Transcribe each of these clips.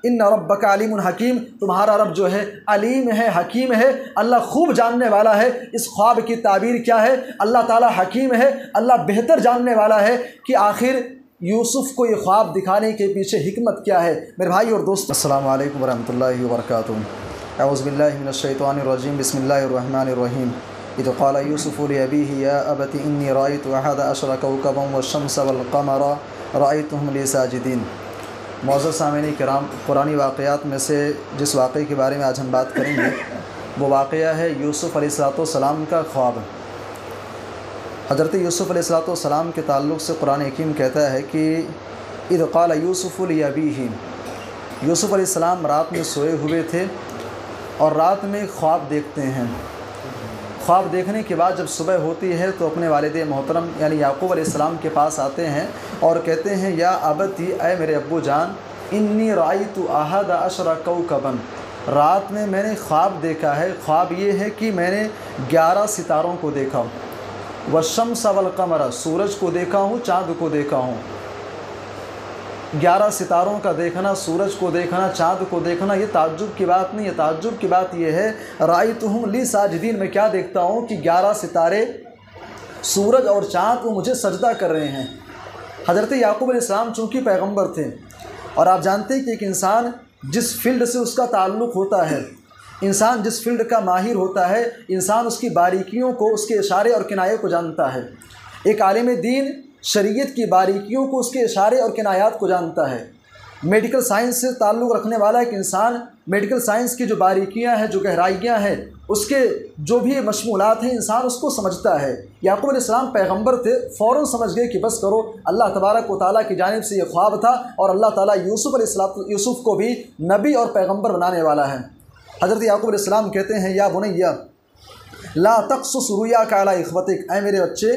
इन्ना रब्बका अलीमुन हकीम, तुम्हारा रब जो है अलीम है, हकीम है, अल्लाह खूब जानने वाला है। इस ख्वाब की ताबीर क्या है? अल्लाह ताला हकीम है, अल्लाह बेहतर जानने वाला है कि आखिर यूसुफ़ को ये ख्वाब दिखाने के पीछे हिकमत क्या है। मेरे भाई और दोस्तों, अस्सलामु अलैकुम वरहमतुल्लाहि वबरकातुहू। औज़ु बिल्लाहि मिनश्शैतानिर रजीम, बिस्मिल्लाहिर रहमानिर रहीम। इज़ क़ाल यूसुफ़ु लिअबीहि या अबति इन्नी रअयतु अहद अशरा कौकबन वश्शम्स वल्क़मरा रअयतुहुम ली साजिदीन। मौज़ूद सामीन किराम, कुरानी वाक़यात में से जिस वाक़े के बारे में आज हम बात करेंगे वो वाक़या है यूसुफ़ अलैहिस्सलाम का ख्वाब। हज़रत यूसुफ़ अलैहिस्सलाम के ताल्लुक़ से कुरान हकीम कहता है कि इज़ क़ाल यूसुफ़ु लिअबीहि, यूसुफ़ अलैहिस्सलाम रात में सोए हुए थे और रात में ख्वाब देखते हैं। ख्वाब देखने के बाद जब सुबह होती है तो अपने वालिद मोहतरम यानी याकूब अलैहिस्सलाम के पास आते हैं और कहते हैं या अबती, ऐ मेरे अब्बू जान, इन्नी रायतु अहद अशरा कौकबन, रात में मैंने ख्वाब देखा है। ख्वाब ये है कि मैंने 11 सितारों को देखा, वश्शम्स वल्क़मर, सूरज को देखा हूँ, चाँद को देखा हूँ। 11 सितारों का देखना, सूरज को देखना, चाँद को देखना, ये ताज्जुब की बात नहीं है। ताज्जुब की बात ये है रायतुहुम ली साजिदीन, मैं क्या देखता हूँ कि 11 सितारे, सूरज और चाँद वो मुझे सजदा कर रहे हैं। हज़रत याकूब अलैहिस्सलाम चूँकि पैगंबर थे और आप जानते हैं कि एक इंसान जिस फील्ड से उसका ताल्लुक़ होता है, इंसान जिस फील्ड का माहिर होता है, इंसान उसकी बारीकियों को, उसके इशारे और किनाये को जानता है। एक आलिम दीन शरीयत की बारीकियों को, उसके इशारे और किनायात को जानता है। मेडिकल साइंस से ताल्लुक़ रखने वाला एक इंसान मेडिकल साइंस की जो बारीकियां हैं, जो गहराइयां हैं, उसके जो भी मशमूलात हैं, इंसान उसको समझता है। याकूब अलैहिस्सलाम पैगंबर थे, फ़ौरन समझ गए कि बस करो, अल्लाह तबारक व तआला की जानिब से ये ख्वाब था और अल्लाह ताला यूसुफ़ को भी नबी और पैगंबर बनाने वाला है। हज़रत याकूब अलैहिस्सलाम कहते हैं या बुनैया ला तक़्सुस रुयाका अला इख़्वतिक, ऐ मेरे बच्चे,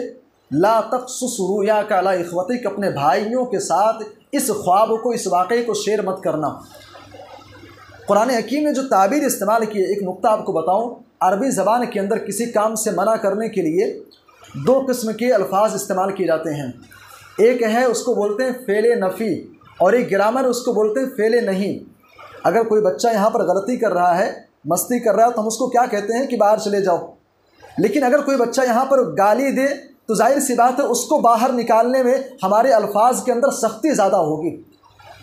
ला तक़्सुस रुयाका अला इख़्वतिक, अपने भाइयों के साथ इस ख्वाब को, इस वाक़े को शेयर मत करना। कुरान हकीम ने जो ताबीर इस्तेमाल की है, एक नुक्ता आपको बताऊं, अरबी ज़बान के अंदर किसी काम से मना करने के लिए 2 किस्म के अल्फाज इस्तेमाल किए जाते हैं। एक है उसको बोलते हैं फ़ेले नफ़ी और एक ग्रामर उसको बोलते हैं फ़ेले नहीं। अगर कोई बच्चा यहाँ पर गलती कर रहा है, मस्ती कर रहा है, तो हम उसको क्या कहते हैं कि बाहर चले जाओ। लेकिन अगर कोई बच्चा यहाँ पर गाली दे तो जाहिर सी बात है उसको बाहर निकालने में हमारे अल्फाज के अंदर सख्ती ज़्यादा होगी।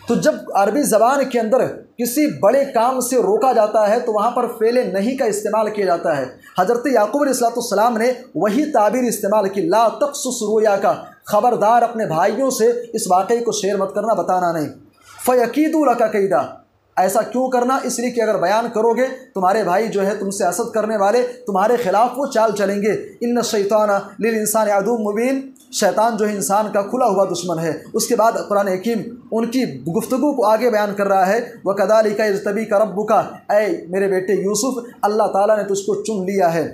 तो जब अरबी ज़बान के अंदर किसी बड़े काम से रोका जाता है तो वहाँ पर फ़ेले नहीं का इस्तेमाल किया जाता है। हज़रत याकूब अलैहिस्सलाम ने वही ताबीर इस्तेमाल की, ला तक़्सुस रुयाका, ख़बरदार अपने भाइयों से इस वाक़े को शेयर मत करना, बताना नहीं। फ़यकीदू लका कैदा, ऐसा क्यों करना? इसलिए कि अगर बयान करोगे तुम्हारे भाई जो है तुमसे हसद करने वाले तुम्हारे खिलाफ वो चाल चलेंगे। इन्न शैताना लिल इंसान अदुव्वुम मुबीन, शैतान जो है इंसान का खुला हुआ दुश्मन है। उसके बाद कुरान हकीम उनकी गुफ्तगू को आगे बयान कर रहा है, व कदालिका यज्तबीका रब्बुका, ऐ मेरे बेटे यूसुफ, अल्लाह ताला ने तुझको चुन लिया है।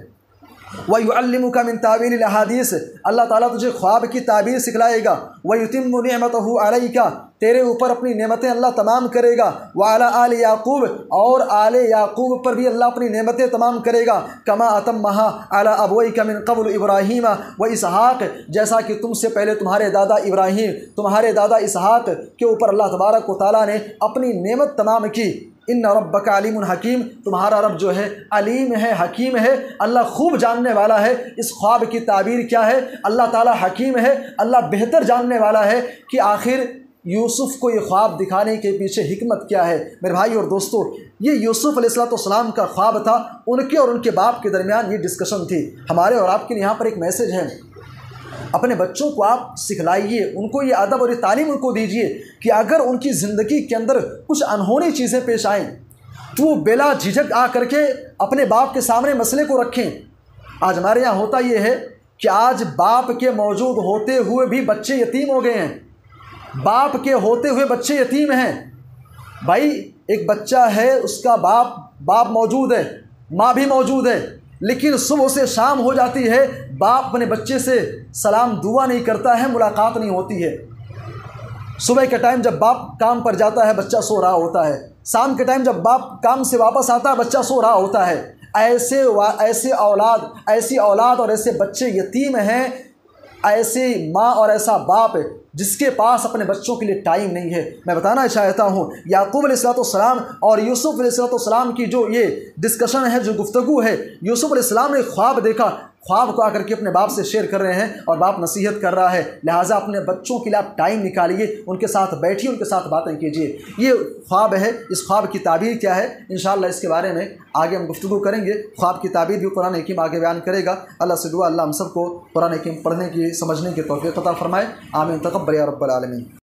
व युअल्लिमुका मिन तावीलिल अहादीस, अल्लाह ताला तुझे ख्वाब की ताबीर सिखलाएगा। व युतिम्मु निअमतहु अलैका, तेरे ऊपर अपनी नेमतें अल्लाह तमाम करेगा। व अला आले याकूब, और आले याकूब पर भी अल्लाह अपनी नेमतें तमाम करेगा। कमा अतम्महा अला अबवैका मिन क़ब्ल इब्राहीम व इसहाक़, जैसा कि तुमसे पहले तुम्हारे दादा इब्राहीम, तुम्हारे दादा इसहाक़ के ऊपर अल्लाह तबारक व तआला ने अपनी नेमत तमाम की। इन्ना रब्बका अलीमुन हकीम, तुम्हारा रब जो है अलीम है, हकीम है, अल्लाह खूब जानने वाला है। इस ख्वाब की ताबीर क्या है? अल्लाह ताला हकीम है, अल्लाह बेहतर जानने वाला है कि आखिर यूसुफ़ को ये ख्वाब दिखाने के पीछे हिकमत क्या है। मेरे भाई और दोस्तों, ये यूसुफ़ अलैहिस्सलाम का ख्वाब था, उनके और उनके बाप के दरमियान ये डिस्कशन थी। हमारे और आपके लिए यहाँ पर एक मैसेज है, अपने बच्चों को आप सिखलाइए, उनको ये अदब और ये तालीम उनको दीजिए कि अगर उनकी ज़िंदगी के अंदर कुछ अनहोनी चीज़ें पेश आएँ तो वो बिला झिझक आ करके अपने बाप के सामने मसले को रखें। आज हमारे यहाँ होता ये है कि आज बाप के मौजूद होते हुए भी बच्चे यतीम हो गए हैं, बाप के होते हुए बच्चे यतीम हैं। भाई एक बच्चा है, उसका बाप मौजूद है, माँ भी मौजूद है, लेकिन सुबह से शाम हो जाती है, बाप अपने बच्चे से सलाम दुआ नहीं करता है, मुलाकात नहीं होती है। सुबह के टाइम जब बाप काम पर जाता है बच्चा सो रहा होता है, शाम के टाइम जब बाप काम से वापस आता है बच्चा सो रहा होता है। ऐसी औलाद और ऐसे बच्चे यतीम हैं, ऐसी माँ और ऐसा बाप जिसके पास अपने बच्चों के लिए टाइम नहीं है। मैं बताना चाहता हूँ याकूब अलैहिस्सलाम और यूसुफ अलैहिस्सलाम की जो ये डिस्कशन है, जो गुफ्तगू है, यूसुफ अलैहिस्सलाम ने ख्वाब देखा, ख्वाब को आकर के अपने बाप से शेयर कर रहे हैं और बाप नसीहत कर रहा है, लिहाजा अपने बच्चों के लिए आप टाइम निकालिए, उनके साथ बैठिए, उनके साथ बातें कीजिए। ये ख्वाब है। इस ख्वाब की ताबीर क्या है, इंशाअल्लाह इसके बारे में आगे हम गुफ्तगू करेंगे। ख्वाब की ताबीर भी कुरान हकीम आगे बयान करेगा। अल्लाह से दुआ, अल्लाह हम सबको कुरान हकीम पढ़ने की, समझने की तौफीक अता फरमाए। आमीन तक़ब्बल या रब्बल आलमीन।